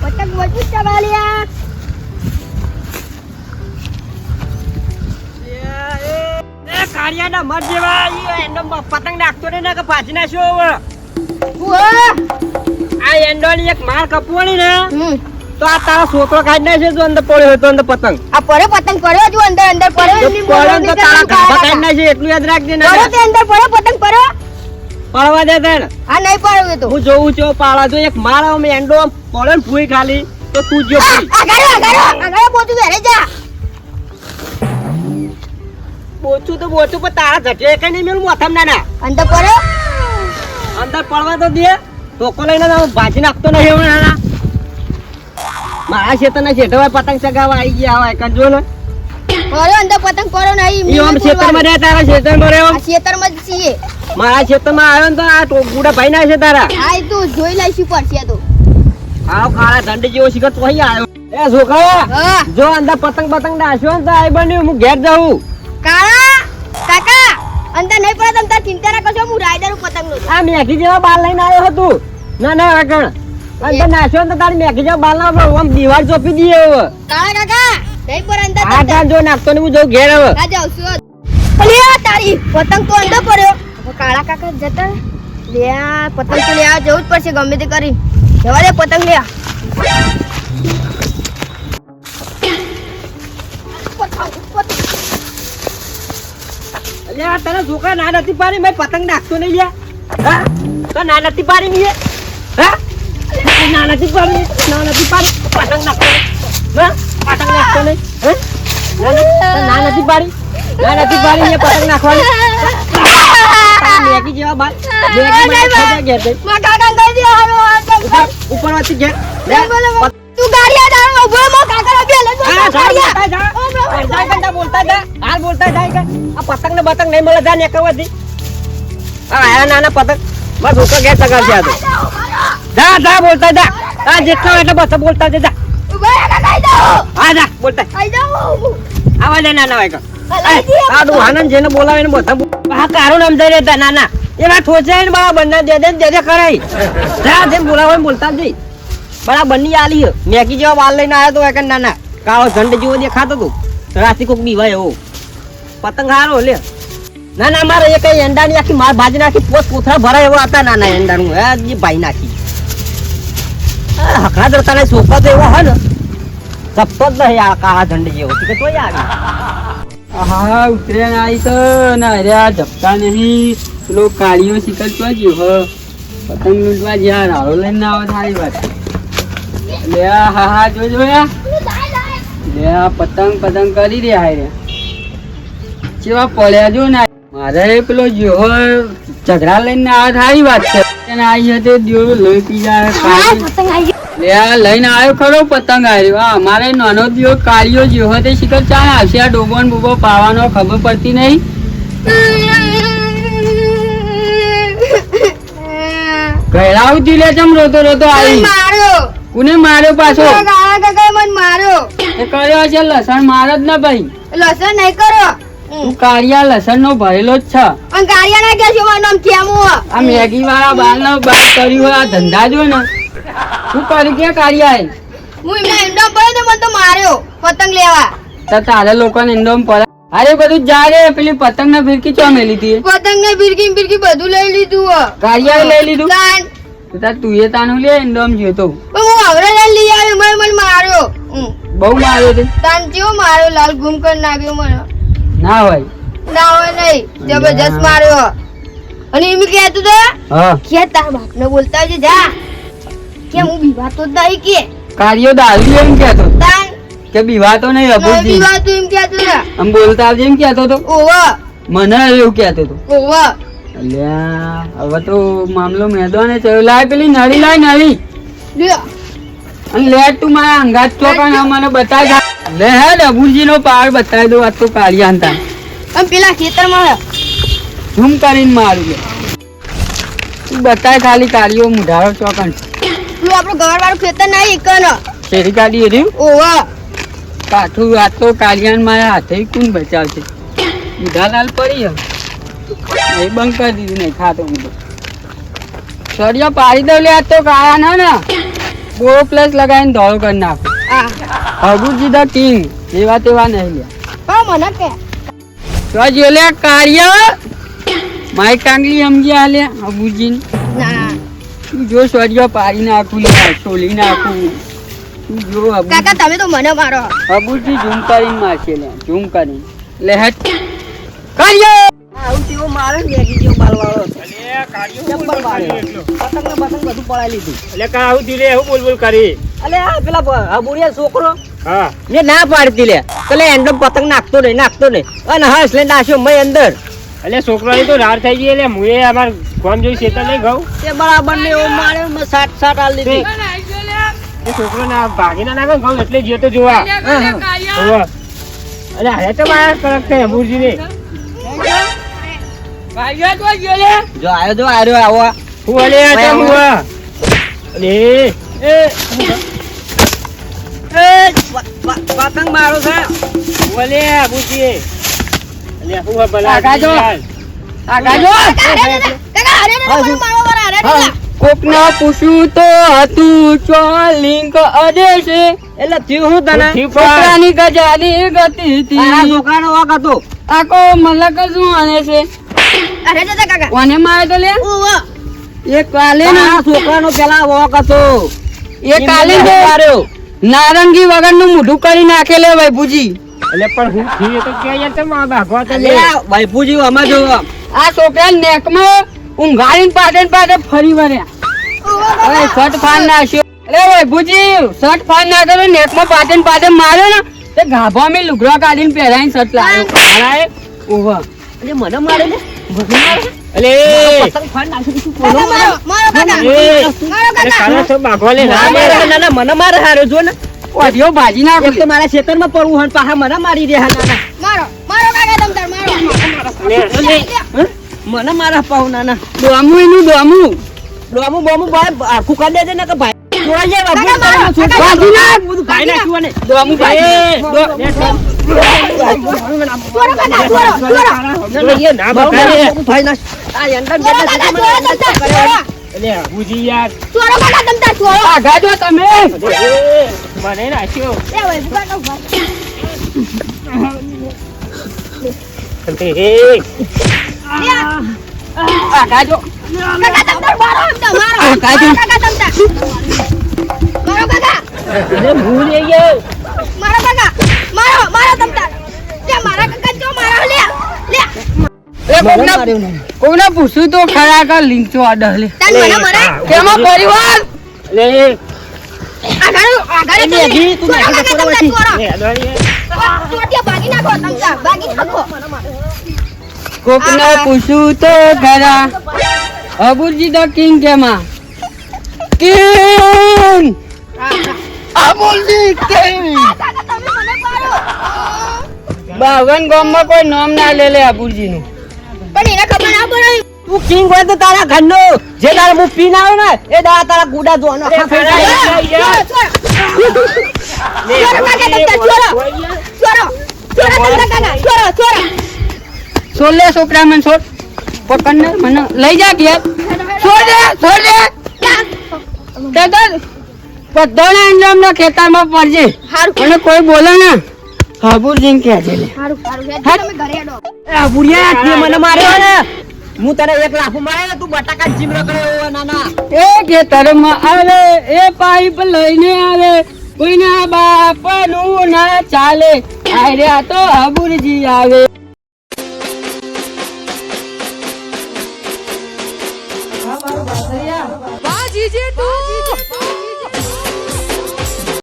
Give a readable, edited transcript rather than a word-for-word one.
પતંગ મજબૂત ચગાલ્યા. કાળિયાના મર જેવા એનો પતંગ નાખતો ને કે ભાજી નાખ્યો હવે. આ એંડોની એક માર કપવાની ને તો આ તારા છોકરો કાઢી નાખે જો અંદર પડ્યો હોય તો અંદર પતંગ. આ પડ્યો પતંગ પડ્યો જો અંદર અંદર પડ્યો તો તારા ગાભા કાઢી નાખે એટલું યાદ રાખજે ને. પડ્યો તે અંદર પડ્યો પતંગ પડ્યો. પડવા દે તને. આ નહીં પડ્યો તો. હું જોઉં છું પાળા જો એક માર આમ એંડો પડે ને ભૂઈ ખાલી તો તું જો ભૂઈ. આગળ પોતું વેરે જા. બોચું તો બોચું પણ તારા ઝટે કઈ નહીં મેલું મોથમ ના. અંદર પડ્યો. અંદર પડવા તો દે. ટોકો લઈને ભાજી નાખતો નહીં એવું નાના. મારા ખેતરના શેઠવા પતંગ ચગાવવા આવી ગયા હોય કરજો ને. પડ્યો અંદર પતંગ પડ્યો નહીં. ઈ આમ ખેતરમાં રહ્યા તારા ખેતરમાં રહ્યો. આ ખેતરમાં જ છીએ. મારા ખેતરમાં આવ્યો ને તો આ ટોકુડા ભાઈ ના છે તારા. આ તું જોઈ લઈશું પડશે તો. આવ કાળા ધંડી જેવો શિખર તો અહીં આવ્યો. એ છોકરા હા જો અંદર પતંગ પતંગ નાખ્યો ને તો આઈ બન્યું હું ઘેર જાઉં. કાળા કાકા અંદર નહીં પડે તમ તાર ચિંતા ના કરશો હું રાઈડર પતંગ નો. આ મેઘી જેવા બાલ લઈને આવ્યો હતો. ના ના આગળ અંદર નાખ્યો ને તો તારી મેઘી જેવા બાલ ના આમ દિવાળ ચોપી દઈએ હવે. કાળા કાકા નહીં પડે અંદર. આ તાર જો નાખતો ને હું જઉં ઘેર હવે. આ જાઉં છું. અલી તારી પતંગ તો અંદર પડ્યો. કાળા કાકા જતા લે આ પતંગ તો લેવા જવું જ પડશે ગમે તે કરી. જવા દે પતંગ લે. અલ્યા તને છોકરા ના નથી પાડી મેં પતંગ નાખતો નહીં લ્યા. હા તો ના નથી પાડી નહીં હા ના નથી પાડી પતંગ નાખતો હા પતંગ નાખતો નહીં ના નથી પાડી પતંગ નાખવાની. મેગી જેવા બાલ ઉપર વાંચી ઘેર તું ગાડી આ ઉભો મો કાકા બે લે બોલતા જા હાલ બોલતા જાય આ પતંગ ને બતંગ નહીં મળે જા ને કવાથી. આ આયા નાના પતંગ બસ ઉપર ઘેર ચગાવશે આ તો. જા જા બોલતા જા. આ જેટલા એટલે બસ બોલતા જા. હા જા બોલતા આવા દે નાના વાયકા. આ દુહાનન જેને બોલાવે ને બધા આ કારું નામ જઈ રહેતા નાના એના ઠોચાય ને બા બંને દે કરાય. જા જેમ બોલાવે બોલતા જઈ બડા બંની આલી મેગી જેવા બાલ લઈને આવ્યો તો એક નાના કાળો ઝંડ જેવો દેખાતો તો રાતી કોક બીવાય એવો પતંગ હારો લે. ના ના મારે એ કઈ એંડાની આખી માર ભાજી નાખી પોથરા ભરાય એવો હતા નાના એંડાનું હે જે ભાઈ નાખી હકડા દરતા ને છોકરા તો એવો હોય ને સપતો જ નહીં આ કાળા ઝંડ જેવો કે તોય આવી. હા ઉતરેણ આવી તો ના અરે ઝપતા નહીં પેલો કાળીઓ શિખર તો જ્યો પતંગ લૂંટવા જ્યાં રાડો લઈને આવે સારી વાત. લે હા હા જોજો લે આ પતંગ કરી રહ્યા રે કેવા પડ્યા જો ને મારે પેલો જ્યો ઝઘડા લઈને આવે સારી વાત છે. આવી હતી દિયો લોહી પી જાય લે આ લઈને આવ્યો ખરો પતંગ આવ્યો. હા અમારે નાનો દિયો કાળીઓ જ્યો તે શિખર ચાલ આવશે આ ડોબો ને બોબો પાવાનો ખબર પડતી નહીં. ઘેરાવતી લે ચમ રોતો આવી. કોને માર્યો પાછો? કાળા કાકા મને માર્યો. એ કર્યો છે લસણ માર જ ને ભાઈ. લસણ નહીં કરો. તું કાળિયા લસણ નો ભરેલો જ છે. પણ કાળિયા ના કે છે મારું નામ કેમો. આ મેગી વાળા બાલ નો બાલ કર્યું હોય આ ધંધા જો ને શું કર્યું કે કાળિયા હું એમને એંડો પડ્યો તો મને તો માર્યો પતંગ લેવા. તો તારે લોકોને ઇન્ડોમ પડે. અરે બધું જા રે પેલી પતંગ ને ફિરકી ચો મેલી હતી. પતંગ ને ફિરકી બધું લઈ લીધું. કાળિયા લઈ લીધું. તાન તું એ તાનું લે ઇન્ડોમ જોતો. પણ હું હવે લઈ આવ્યો મને માર્યો. બહુ માર્યો તે. તાન જેવો માર્યો લાલ ગુમ કરી નાખ્યો મને. ના હોય ના હોય નહીં જબરજસ્ત માર્યો. અને એમ કહેતું તો હા કે તાર બાપ ને બોલતા છે જા કે હું બીવાતો જ નહીં કે. કાળિયો દારૂ એમ કેતો તાન કે બીવાતો નહીં અભૂજી બીવાતો એમ કહેતું ને. આમ બોલતા આવજે એમ કેતો તો. ઓવા મને એવું કેતો તો. ઓવા અલ્યા હવે તો મામલો મેદવાને થયો. લાય પેલી નળી લાય નળી લ્યો અને લે તું મારા અંગાત ચોકન મને બતાવી લે હે ડબુજી નો પાર બતાવી દો. આ તો કાળિયા હતા આમ પેલા ખેતરમાં ઝૂમ કરીને મારું લે તું બતાય ખાલી કાળીઓ મુઢારો ચોકન. તું આપણો ગવાર વાળું ખેતર નહીં એકનો. શેરી કાઢી હતી ઓવા કાઠું આ તો કાળિયાન મારા હાથે કોણ બચાવશે. મુઢા લાલ પડી એ બંધ કરી દીધું નહીં ખાતો હું તો. સળિયો પાડી દઉં લે આ તો કાયા ના ને બોરો પ્લસ લગાવીને ધોળો કરી નાખો હબુજી ધ કિંગ એવા તેવા નહીં લે હા મને કે તો જો લે કાર્ય મારી કાંગલી સમજી આલે હબુજી ના તું જો સળિયો પાડી નાખું લે છોલી નાખું તું જો હબુજી કાકા તમે તો મને મારો હબુજી ઝૂમ કરીને મારશે લે ઝૂમ કરીને લે હટ કાર્ય આવું તેવો મારે ને મેગી જેવો બાલવાળો હતો. અલે કાઢ્યો જબ્બર બોલ માર્યો. એટલો. પતંગ ને બતંગ બધું પડાઈ લીધું. એટલે કા આવું ધીરે એવું બોલ બોલ કરી અલે આ પેલા હબુડિયા છોકરો હા મેં ના પાડતી લે કલે એન્ડો પતંગ નાખતો નહીં અને હર્ષ લઈને નાખ્યો મેં અંદર એટલે છોકરાની તો રાર થઈ ગઈ એટલે મુએ અમાર ગામ જોઈ શેતર નહીં ઘઉં તે બરાબર ને એવો માર્યો મેં સાટ આલ દીધી એ છોકરો ના ભાગી ના નાખે ઘઉં એટલે જીતો જોવા હોવે. એટલે હવે તો મારા કડક છે અમૂરજી ને જો આયો આવો હું અલે આ તો હું આ. અલે પતંગ મારો છે હું અલે અમૂરજી અલે હું આ ભલા કાકા જો. આ ગાજો કાકા અરે ને મને મારો વાર અરે ને કોકને પૂછ્યું તો હતું ચોલિંક અડે છે એટલે થયું હું તને થયું પણ. છોકરાની ગજાની ગતિ આ હતી છોકરાનો વાક હતો આકો મલક શું આને છે અરે જતા કાકા કોને મારે તો લે ઓવો એ કાલે ને આ છોકરાનો પેલા વાક હતો એ કાલે ને માર્યો નારંગી વગરનું મોઢું કરી નાખે લે ભાઈપુજી એટલે પણ હું થી તો કે યાર તમે આ ભાગવા તો લે ભાઈપુજી અમે જો આ છોકરા નેકમાં ઊંઘાડીને પાટે ફરી વળ્યા અરે શર્ટ ફાડ નાખ્યો અરે ભાઈપુજી શર્ટ ફાડ નાખ્યો નેકમાં પાટે માર્યો ને તે ગાભામાં લુગડો કાઢીને પહેરાઈને શર્ટ લાવ્યો મારાએ ઓવા એટલે મને મારે ને મને મારે અલે પતંગ ફાડ નાખી શું કાકા મારો મારો કાકા એ મારો અરે કાકા કાનો છો ભાગવા લે ના મારે. ના મને મારે હારો જો ને ઓઢિયો ભાજી નાખો એક તો મારા ખેતરમાં પડવું હન પાછા મને મારી રહ્યા નાના મારો મારો કાકા તમ તાર મારો લે મને મારા પાઉ નાના ડોમું એનું ડોમું ડોમું બોમું ભાઈ આખું કરી દેજે ને કે ભાઈ જોવા જાય બાપુ કાકા મારો, છોકરા કાકા બધું મારો. બધું ભાઈ નાખ્યું ને ડોમું ભાજી ચોરો કાકા ચોરો એ ના બગાડે. ભાઈ નાખ આ એન્ડર ચોરો કાકા ચોરો તમ તાર ચોરો અલે અબુજી યાર ચોરો કાકા તમ તાર ચોરો આઘાજો તમે એ મને નાખ્યો એ ભાઈ કાકા ભાઈ એ આઘાજો કાકા તમ તાર મારો એમ તો મારો કાકા. કાકા તમ તાર મારો કાકા અરે ભૂલ એ ગયો મારો કાકા મારો મારો તમ તાર લે મારા કાકા જો મારો લે લે એ મને કોકને માર્યો ને કોકને પૂછ્યું તો ખરા કે લીંચો આડે લે તન મને મરે કેમાં પરિવાર લે આગાડો આગાડો મેગી, તું ચોરો મેગી કાકા તમ તાર ચોરો એ અડવાણી ચોટિયા ભાગી નાખો તમ તાર ભાગી નાખો કોકને પૂછ્યું તો ખરા અબુજી ધ કિંગ કેમાં કિંગ અબુજી કિંગ કાકા તમે મને મારો બાવન ગામમાં કોઈ નામ ના લે લે અબુજી નું પણ એને ખબર ના પડે તું કિંગ હોય તો તારા ઘરનો જે તારા મું પીને આવ્યો ને એ દાડા તારા ગુડા જોવાનો અરે ખરા. ચોરો કાકા તમ તાર ચોરો ચોરો ચોરો તમ તાર કાકા ચોરો ચોરો છોડ લે છોકરા મને છોડ પકડને મને લઈ જા ઘેર છોડ દે તે તો બધાના અંજામના ખેતરમાં પડજે હારું અને કોઈ બોલે ને હાબુજી કે છે લે હારું હારું હેડ તમે ઘરે હેડો એ બુડિયા તે મને માર્યો ને હું તને એક લાફો માર્યો ને તું બટાકા જીમ રખડ્યો નાના એ ખેતરમાં આવે એ પાઇપ લઈને આવે કોઈના બાપનું ના ચાલે આર્યા તો હાબુજી આવે